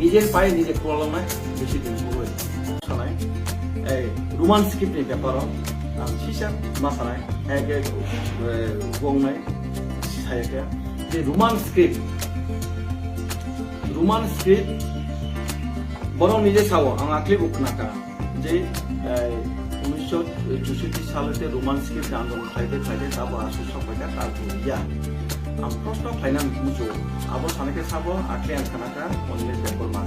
নিজের পায়ে নিজে কোলালামनाय বেশি দিন হয়ে সানাय রোমান স্ক্রিপ্টनि ব্যাপারাव सिसा मासानाय एके गंनाय सिसायके जे रोमान स्क्रिप्ट बरं निजे सावो आं आखलि बुखनाका जे 1964 सालते रोमान स्क्रिप्ट आंदोलन खायदे साबो आसु सफायका तालपुरिया आं प्रश्न खायना मुजो आबो सानके साबो आखलि आंखानाका अनले पेपर मान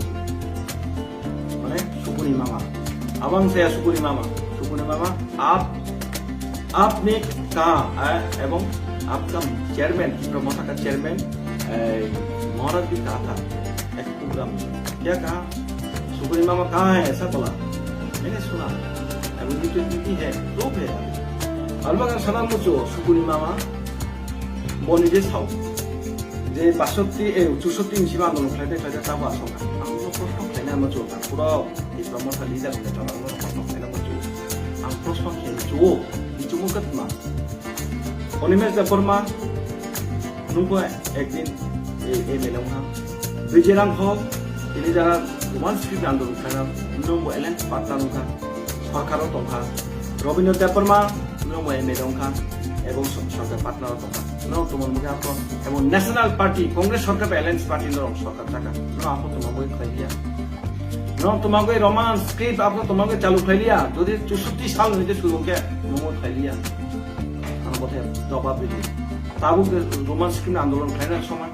माने सुकुनि मामा abang saya Sukuni Mama आपने कहा एवं आपका चेयरमैन प्रमोटर का चेयरमैन महाराज भी कहा था एक प्रोग्राम में क्या कहा सुकुनी मामा कहाँ है ऐसा बोला मैंने सुना एवं ये है रूप है अलबत्ता सलाम मुझो सुकुनी मामा बनिजे साउ जे 64 इंसिमा आंदोलन खायदे ताबो आसंगा आं प्रश्न खायना मुझो पूरा ये प्रमोटर लीडर ने चला प्रश्न खायना मुझो आं प्रश्न खेलजो Cumukatma, Onimes da forma, nunggu ekdin melongha. Bijerang ho, ini jara roman script andolon kana, nunggu elen patna nungka, sarkaro tongha. Robinot da forma, nunggu melongha, ebong sarkar patna tongha. Nung tumon muge apo, ebong National Party, Congress sarkar balance party norong sarkar taka. Nung apo tumagoy khailia. Nung tumagoy roman script apo tumagoy chalu khailia. Jodi 64 साल निजे शुरुके नमो खाइलिया आं बथे जवाब दिली ताबु Roman script आंदोलन खायनाय समय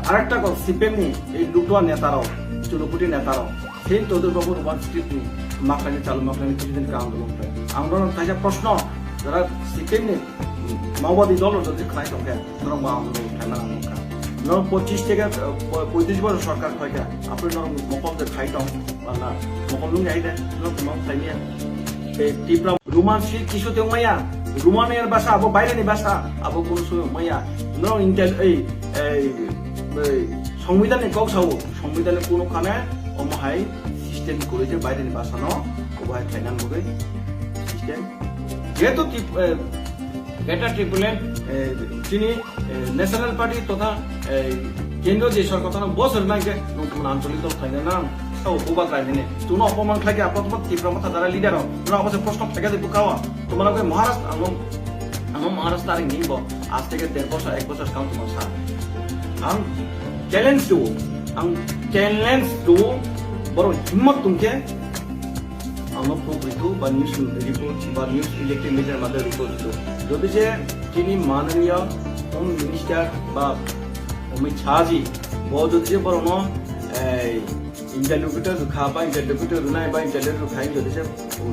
आरेकटा को सिपिएमनि এই লুটোয়া নেতারাও চুলুপুটি নেতারাও সেই তোদের বাবু রোমান স্ক্রিপ্টনি মাখানি চালু মাখানি কিছুদিন আন্দোলন খায় আন্দোলন খাইয়া প্রশ্ন যারা সিপিএমনি মাওবাদী দল যদি খাই থাকে তারা আন্দোলন খায়না নকা 25 থেকে 35 বছর সরকার খাইয়া আপনি মকলতে খাইতাম না মকলুং গাইদে তোমার খাইনিয়া টিপ্রা রোমান স্ক্রিপ্ট কিছুতে মাইয়া রোমানের ভাষা আবো বাইরেনি ভাষা আবো কোন সময় মাইয়া নো ইন্টেল এই সংবিধানে গৌসাও সংবিধানে কোন খানে অমহাই সিস্টেম করে যে বাইরেনি ভাষা ন ওবাই খাইনান বগে সিস্টেম যেহেতু গেটা ট্রিপুলেন তিনি ন্যাশনাল পার্টি তথা কেন্দ্র যে সরকার তথা বছর নাকি নতুন আঞ্চলিক দল খাইনা না Ubah kayak ini, tuh no pemain lagi apa tuh tipe mata darah leader, tuh apa sih prospek lagi di bukawa, tuh malah gue Maharashtra, angom Maharashtra ini bo, asli ke 1 বছর 1 বছর kamu tuh masa, challenge tuh, baru himmat tuh ke, angom proof itu, news report, news elected media mother report itu, jadi sih kini mananya Home Minister, bah, Amit Shahji, bahwa jadi sih baru no, interlocutor खाबा interlocutor रुनाय बा interlocutor खाइ जदिसे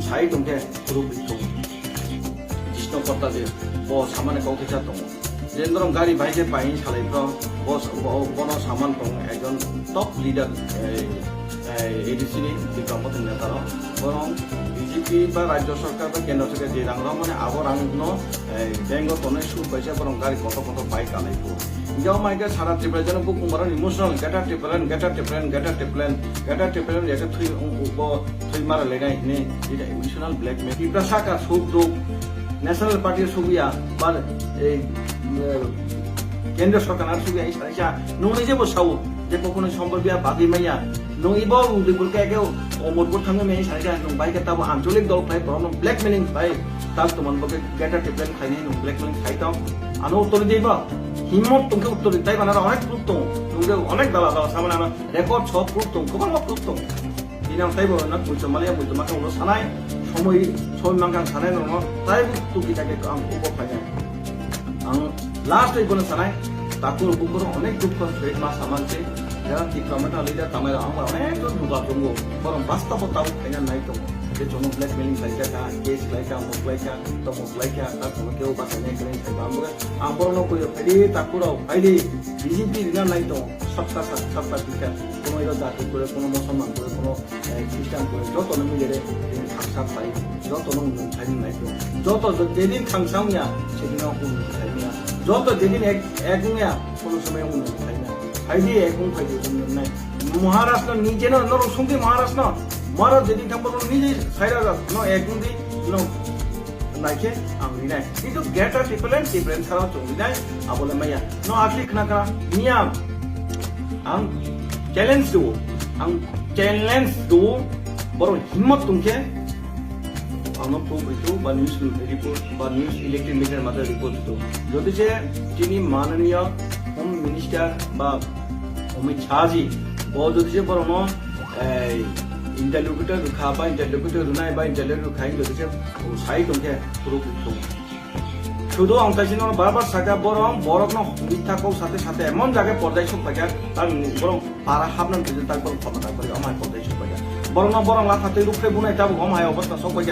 साइ दंके group दं जिष्ण कर्ता जे ब सामाने कौकेचा दं जेनरम गाड़ी बाइजे पाइन सालाइफ्रा बस बन सामान दं एकजन टप लिडार एडिसिनि बिक्रमत नेतार बरं बीजेपी बा राज्य सरकार बा केन्द्र सरकार जे रांग माने आबो रांगनो बेंग तने सु पैसा बरं गाड़ी कत bike आलाइबो Jauh mereka syarat triplen buku kemarin emosional, gata triplen, ya kan thui mara lega ini, jadi emosional blackmail. Kita saka subdo National Party subia, bar Kendra Sarkar subia istilahnya, nung aja bos tahu, jadi pokoknya sombor biar bagi maya, nung ibu dibul kayak umur bertangga maya istilahnya, nung baik kita bahan anculik dol play, problem blackmailing play, tak teman pakai gata triplen kayaknya nung blackmailing kayak tau, anu utur dia bah. হিম্মত তোমাকে উত্তর দিতে তাই বানারা অনেক proof তোমাকে অনেক দালা সামনে আমার রেকর্ড সব প্রুফ গোবাং প্রুফ দিনাম তাই বলো না বুঝছো মালিয়া বুঝতো মাকে উনো সানাই সময় মাঙ্গাং সানাই নङ তাই তুকিটাকে আং উপফাই আং লাস্ট এই বলে সানাই তাকুর উপর অনেক দুঃখ ফেট মা সামানছে যারা কি কমেন্ট লিডার কামাই আমরা অনেক দুঃখ দঙ্গ বরং বাস্তবতাও ফাইনা নাই তো যে জন ব্ল্যাকমেলিং লাইকা কেস লাইকা মুখ লাইকা তো মুখ লাইকা তার কোনো কেউ বাঁচাই নাই আমরা আমরা কই ফেরি তাকুরাও আইডি বিজেপি রিনা নাই তো সত্তা টিকা কোনো এর জাতি করে কোনো মুসলমান করে কোনো খ্রিস্টান করে যত মিলে থাকসা পাই যত ফাইন নাই তো যত যেদিন খাংসাউনিয়া সেদিন খাইনিয়া যত যেদিন একনিয়া কোনো সময় খাইনা খাইদি একং খাইদি নাই মহারাষ্ট্র নিজে নরম সঙ্গে মহারাষ্ট্র মারা যেদিন থাকবো নিজে সাইরা ন একদিন দি নাইকে আমি নাই কিন্তু গেটা টিপলেন ছাড়াও চলি নাই আবলে মাইয়া ন আখলি খানা নিয়াম আং চ্যালেঞ্জ দেবো ang challenge do borong himmat tungke ano proof itu বা নিউজ রিপোর্ট বা নিউজ ইলেকট্রিক মিডিয়ার মাধ্যমে রিপোর্ট তো যদি যে তিনি মাননীয় হোম মিনিস্টার বা অমিত শাহজি ও যদি যে বরং ইন্টারভিউটা রুখা বা ইন্টারভিউটা রুনাই বা ইন্টারভিউ রুখাই যদি যে সাই তংকে প্রুফ দं শুধু অংতাইছিন বারবার সাকা বরং বরকনো মিথ্যাকौ সাথে সাথে এমন জায়গায় পর্যায় সব পাইকা তার বরং পারা হাবনান দিতে তার বরং ক্ষমতা করে আমার পর্যায় সব পাইকা বরং বরং লাথাতে রুখে বুনাই তাবো গমায় অবস্থা সব পাইকা